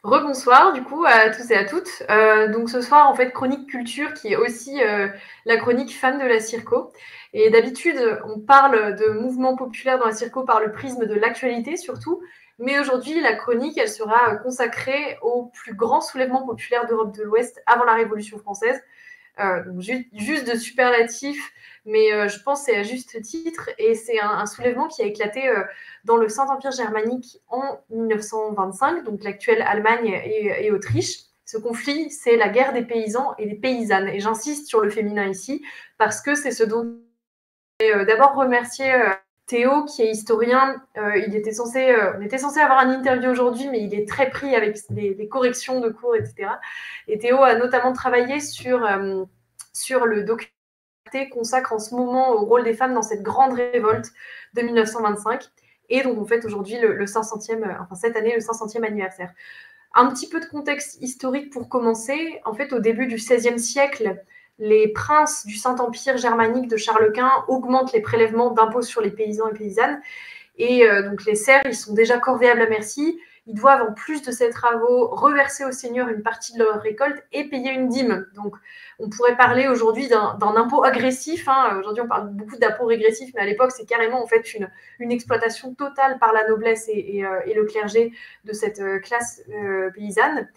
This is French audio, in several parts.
Rebonsoir du coup à tous et à toutes. Donc ce soir en fait chronique culture qui est aussi la chronique fan de la Circo. Et d'habitude on parle de mouvements populaires dans la Circo par le prisme de l'actualité surtout. Mais aujourd'hui la chronique elle sera consacrée au plus grand soulèvement populaire d'Europe de l'Ouest avant la Révolution française. Donc juste de superlatifs, mais je pense que c'est à juste titre. Et c'est un soulèvement qui a éclaté dans le Saint-Empire germanique en 1925, donc l'actuelle Allemagne et Autriche. Ce conflit, c'est la guerre des paysans et des paysannes. Et j'insiste sur le féminin ici, parce que c'est ce dont je vais d'abord remercier Théo, qui est historien. On était censé avoir une interview aujourd'hui, mais il est très pris avec les corrections de cours, etc. Et Théo a notamment travaillé sur le documentaire consacre en ce moment au rôle des femmes dans cette grande révolte de 1925. Et donc, on fête aujourd'hui le 500e, enfin cette année, le 500e anniversaire. Un petit peu de contexte historique pour commencer. En fait, au début du XVIe siècle, les princes du Saint-Empire germanique de Charles Quint augmentent les prélèvements d'impôts sur les paysans et paysannes. Et donc les serfs, ils sont déjà corvéables à merci. Ils doivent, en plus de ces travaux, reverser aux seigneurs une partie de leur récolte et payer une dîme. Donc, on pourrait parler aujourd'hui d'un impôt agressif. Hein. Aujourd'hui, on parle beaucoup d'impôt régressif, mais à l'époque, c'est carrément en fait une exploitation totale par la noblesse et le clergé de cette classe paysanne.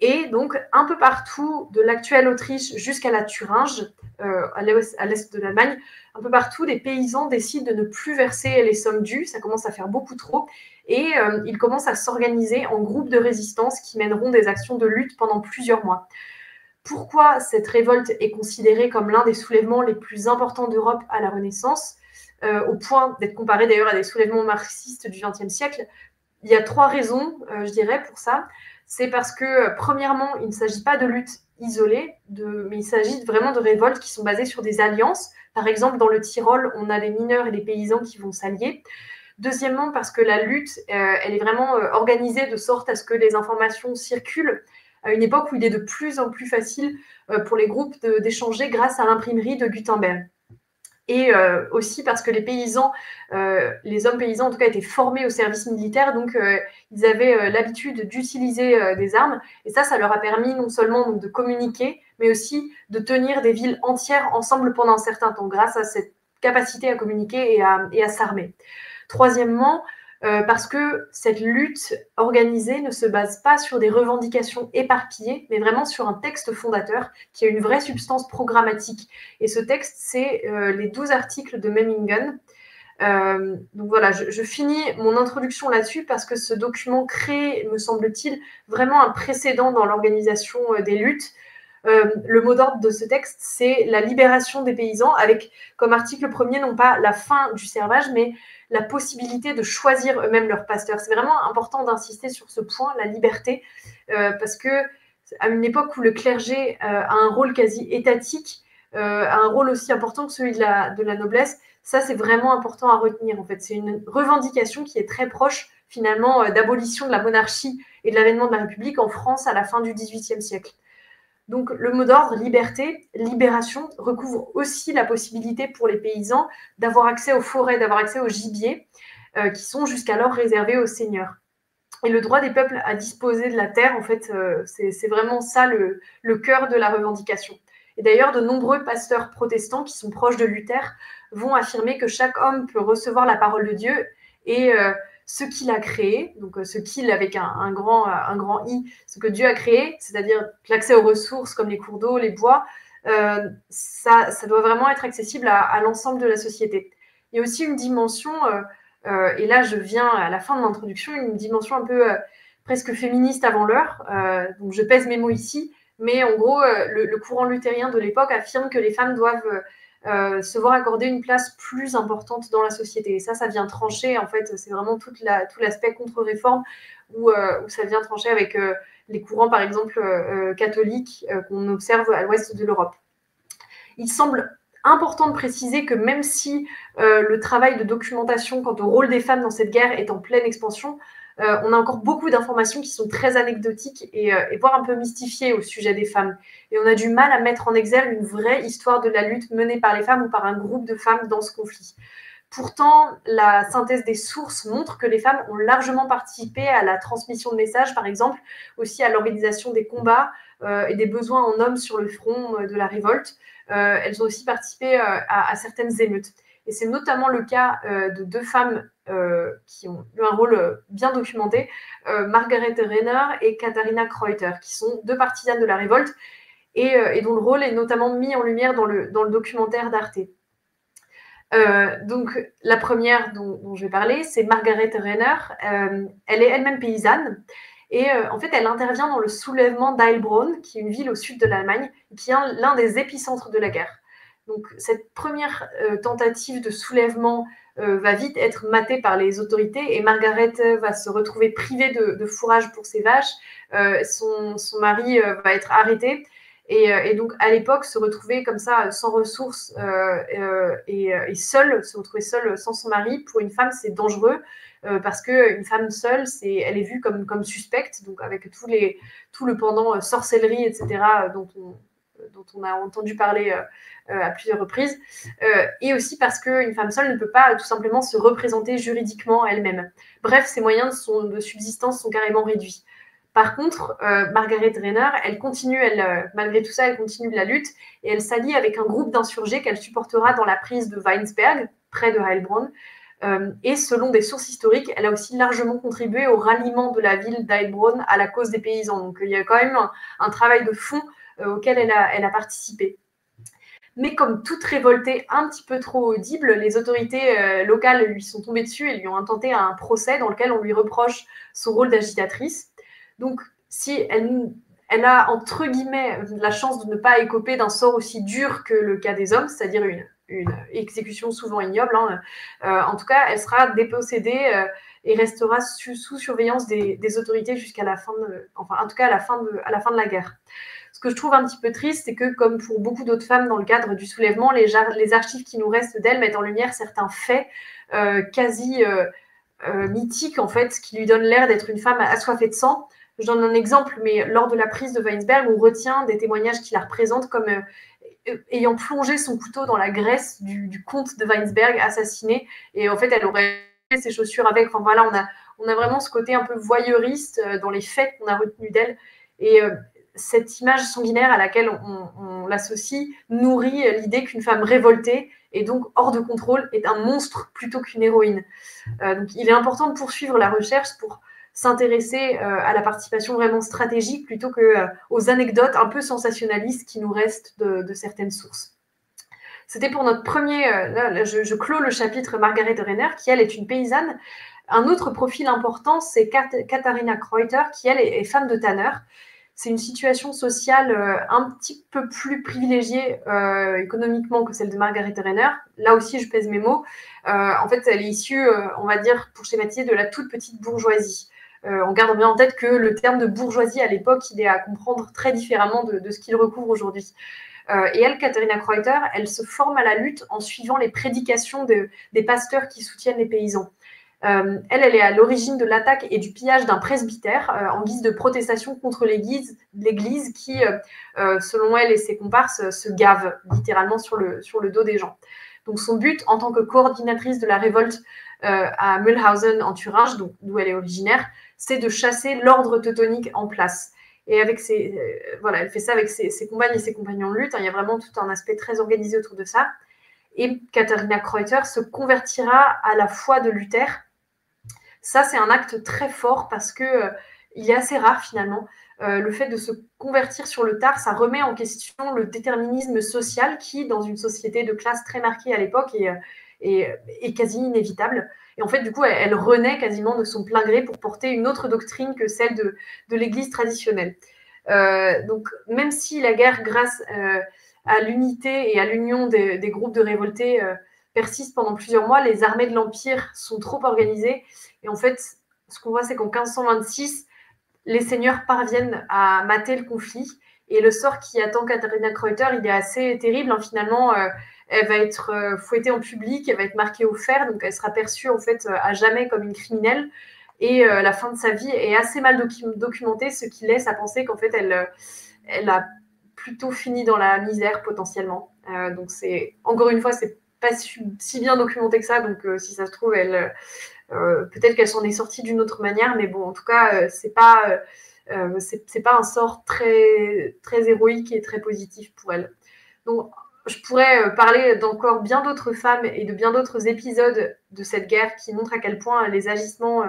Et donc, un peu partout, de l'actuelle Autriche jusqu'à la Thuringe, à l'est de l'Allemagne, un peu partout, les paysans décident de ne plus verser les sommes dues. Ça commence à faire beaucoup trop. Et ils commencent à s'organiser en groupes de résistance qui mèneront des actions de lutte pendant plusieurs mois. Pourquoi cette révolte est considérée comme l'un des soulèvements les plus importants d'Europe à la Renaissance, au point d'être comparé d'ailleurs à des soulèvements marxistes du XXe siècle? Il y a 3 raisons, je dirais, pour ça. C'est parce que, premièrement, il ne s'agit pas de lutte isolée, mais il s'agit vraiment de révoltes qui sont basées sur des alliances. Par exemple, dans le Tyrol, on a les mineurs et les paysans qui vont s'allier. Deuxièmement, parce que la lutte, elle est vraiment organisée de sorte à ce que les informations circulent à une époque où il est de plus en plus facile pour les groupes d'échanger grâce à l'imprimerie de Gutenberg. Et aussi parce que les paysans, les hommes paysans en tout cas, étaient formés au service militaire, donc ils avaient l'habitude d'utiliser des armes. Et ça leur a permis non seulement donc, de communiquer, mais aussi de tenir des villes entières ensemble pendant un certain temps, grâce à cette capacité à communiquer et à s'armer. Troisièmement, parce que cette lutte organisée ne se base pas sur des revendications éparpillées, mais vraiment sur un texte fondateur qui a une vraie substance programmatique. Et ce texte, c'est les 12 articles de Memmingen. Donc voilà, je finis mon introduction là-dessus parce que ce document crée, me semble-t-il, vraiment un précédent dans l'organisation des luttes. Le mot d'ordre de ce texte, c'est la libération des paysans, avec comme article premier non pas la fin du servage, mais la possibilité de choisir eux-mêmes leur pasteur. C'est vraiment important d'insister sur ce point, la liberté, parce que à une époque où le clergé a un rôle quasi étatique, a un rôle aussi important que celui de la noblesse, ça c'est vraiment important à retenir en fait. C'est une revendication qui est très proche finalement d'abolition de la monarchie et de l'avènement de la République en France à la fin du XVIIIe siècle. Donc le mot d'ordre liberté, libération recouvre aussi la possibilité pour les paysans d'avoir accès aux forêts, d'avoir accès aux gibiers qui sont jusqu'alors réservés aux seigneurs. Et le droit des peuples à disposer de la terre, en fait, c'est vraiment ça le cœur de la revendication. Et d'ailleurs, de nombreux pasteurs protestants qui sont proches de Luther vont affirmer que chaque homme peut recevoir la parole de Dieu et ce qu'il a créé, donc ce qu'il avec un grand I, ce que Dieu a créé, c'est-à-dire l'accès aux ressources comme les cours d'eau, les bois, ça doit vraiment être accessible à l'ensemble de la société. Il y a aussi une dimension et là, je viens à la fin de l'introduction, une dimension un peu presque féministe avant l'heure. Donc, je pèse mes mots ici, mais en gros, le courant luthérien de l'époque affirme que les femmes doivent se voir accorder une place plus importante dans la société. Et ça vient trancher, en fait, c'est vraiment tout l'aspect contre-réforme où ça vient trancher avec les courants, par exemple, catholiques qu'on observe à l'ouest de l'Europe. Il semble important de préciser que même si le travail de documentation quant au rôle des femmes dans cette guerre est en pleine expansion, on a encore beaucoup d'informations qui sont très anecdotiques et voire un peu mystifiées au sujet des femmes. Et on a du mal à mettre en exergue une vraie histoire de la lutte menée par les femmes ou par un groupe de femmes dans ce conflit. Pourtant, la synthèse des sources montre que les femmes ont largement participé à la transmission de messages, par exemple, aussi à l'organisation des combats et des besoins en hommes sur le front de la révolte. Elles ont aussi participé à certaines émeutes. Et c'est notamment le cas de deux femmes qui ont eu un rôle bien documenté, Margaret Renner et Katharina Kreuter, qui sont deux partisanes de la révolte et dont le rôle est notamment mis en lumière dans le documentaire d'Arte. Donc, la première dont je vais parler, c'est Margaret Renner. Elle est elle-même paysanne. Et en fait, elle intervient dans le soulèvement d'Heilbronn, qui est une ville au sud de l'Allemagne, qui est l'un des épicentres de la guerre. Donc, cette première tentative de soulèvement va vite être matée par les autorités et Margaret va se retrouver privée de fourrage pour ses vaches. Son mari va être arrêté. Et donc, à l'époque, se retrouver comme ça, sans ressources et seule, se retrouver seule sans son mari, pour une femme, c'est dangereux parce qu'une femme seule, elle est vue comme suspecte, donc avec tout le pendant sorcellerie, etc., dont on a entendu parler à plusieurs reprises, et aussi parce qu'une femme seule ne peut pas tout simplement se représenter juridiquement elle-même. Bref, ses moyens de subsistance sont carrément réduits. Par contre, Margaret Renner, malgré tout ça, elle continue la lutte et elle s'allie avec un groupe d'insurgés qu'elle supportera dans la prise de Weinsberg, près de Heilbronn. Et selon des sources historiques, elle a aussi largement contribué au ralliement de la ville d'Heilbronn à la cause des paysans. Donc il y a quand même un travail de fond auquel elle a participé. Mais comme toute révoltée un petit peu trop audible, les autorités locales lui sont tombées dessus et lui ont intenté un procès dans lequel on lui reproche son rôle d'agitatrice. Donc, si elle a, entre guillemets, la chance de ne pas écoper d'un sort aussi dur que le cas des hommes, c'est-à-dire une exécution souvent ignoble, en tout cas, elle sera dépossédée et restera sous surveillance des autorités jusqu'à la fin en tout cas à la fin de la guerre. Ce que je trouve un petit peu triste, c'est que, comme pour beaucoup d'autres femmes dans le cadre du soulèvement, les archives qui nous restent d'elle mettent en lumière certains faits quasi mythiques, en fait, qui lui donnent l'air d'être une femme assoiffée de sang. Je donne un exemple, mais lors de la prise de Weinsberg, on retient des témoignages qui la représentent comme ayant plongé son couteau dans la graisse du comte de Weinsberg assassiné. Et en fait, elle aurait fait ses chaussures avec. Enfin voilà, on a vraiment ce côté un peu voyeuriste dans les faits qu'on a retenus d'elle. Et cette image sanguinaire à laquelle on l'associe nourrit l'idée qu'une femme révoltée et donc hors de contrôle est un monstre plutôt qu'une héroïne. Donc il est important de poursuivre la recherche pour s'intéresser à la participation vraiment stratégique plutôt qu'aux anecdotes un peu sensationnalistes qui nous restent de certaines sources. C'était pour notre premier... là, je clôt le chapitre Margaret Renner, qui, elle, est une paysanne. Un autre profil important, c'est Katharina Kreuter, qui, elle, est femme de tanneur. C'est une situation sociale un petit peu plus privilégiée économiquement que celle de Margaret Renner. Là aussi, je pèse mes mots. En fait, elle est issue, on va dire, pour schématiser, de la toute petite bourgeoisie. On garde bien en tête que le terme de bourgeoisie, à l'époque, il est à comprendre très différemment de ce qu'il recouvre aujourd'hui. Et elle, Katharina Kreuter, elle se forme à la lutte en suivant les prédications des pasteurs qui soutiennent les paysans. Elle est à l'origine de l'attaque et du pillage d'un presbytère en guise de protestation contre l'église qui, selon elle et ses comparses, se gave littéralement sur le dos des gens. Donc son but, en tant que coordinatrice de la révolte à Mühlhausen en Thuringe, d'où elle est originaire, c'est de chasser l'ordre teutonique en place. Et avec elle fait ça avec ses compagnes et ses compagnons de lutte. Il y a vraiment tout un aspect très organisé autour de ça. Et Katharina Kreuter se convertira à la foi de Luther. Ça, c'est un acte très fort parce que il est assez rare finalement. Le fait de se convertir sur le tard, ça remet en question le déterminisme social qui, dans une société de classe très marquée à l'époque, est quasi inévitable. Et en fait, du coup, elle renaît quasiment de son plein gré pour porter une autre doctrine que celle de l'Église traditionnelle. Donc, même si la guerre, grâce à l'unité et à l'union des groupes de révoltés, persiste pendant plusieurs mois, les armées de l'Empire sont trop organisées. Et en fait, ce qu'on voit, c'est qu'en 1526, les seigneurs parviennent à mater le conflit. Et le sort qui attend Katharina Kreuter, il est assez terrible. Finalement, elle va être fouettée en public, elle va être marquée au fer, donc elle sera perçue en fait à jamais comme une criminelle. Et la fin de sa vie est assez mal documentée, ce qui laisse à penser qu'en fait, elle a plutôt fini dans la misère potentiellement. Donc encore une fois, c'est pas si bien documentée que ça, donc si ça se trouve, peut-être qu'elle s'en est sortie d'une autre manière, mais bon, en tout cas, c'est pas un sort très, très héroïque et très positif pour elle. Donc, je pourrais parler d'encore bien d'autres femmes et de bien d'autres épisodes de cette guerre qui montrent à quel point les agissements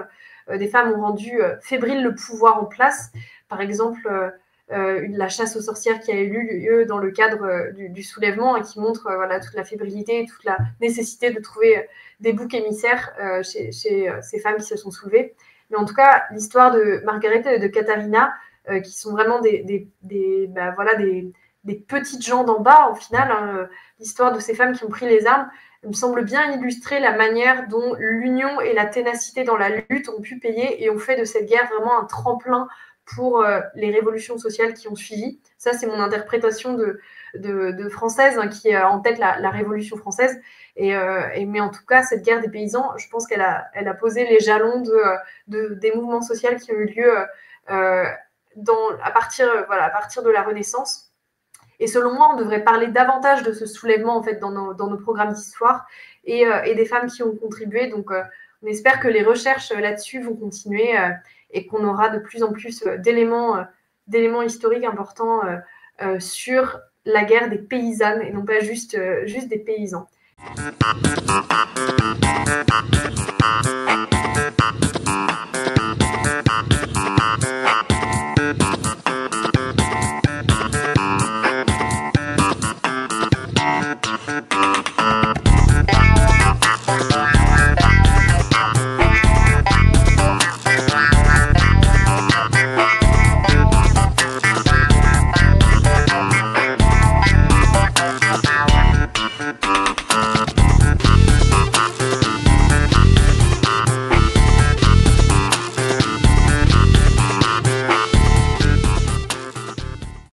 des femmes ont rendu fébrile le pouvoir en place. Par exemple, la chasse aux sorcières qui a eu lieu dans le cadre du soulèvement et qui montre voilà, toute la fébrilité, toute la nécessité de trouver des boucs émissaires chez ces femmes qui se sont soulevées. Mais en tout cas, l'histoire de Margaret et de Katharina, qui sont vraiment des petites gens d'en bas, au final, hein, l'histoire de ces femmes qui ont pris les armes, me semble bien illustrer la manière dont l'union et la ténacité dans la lutte ont pu payer et ont fait de cette guerre vraiment un tremplin pour les révolutions sociales qui ont suivi. Ça, c'est mon interprétation de française, hein, qui a en tête la Révolution française. Mais en tout cas, cette guerre des paysans, je pense qu'elle a posé les jalons des mouvements sociaux qui ont eu lieu à partir de la Renaissance. Et selon moi, on devrait parler davantage de ce soulèvement en fait dans nos programmes d'histoire et des femmes qui ont contribué. Donc, on espère que les recherches là-dessus vont continuer et qu'on aura de plus en plus d'éléments historiques importants sur la guerre des paysannes et non pas juste des paysans.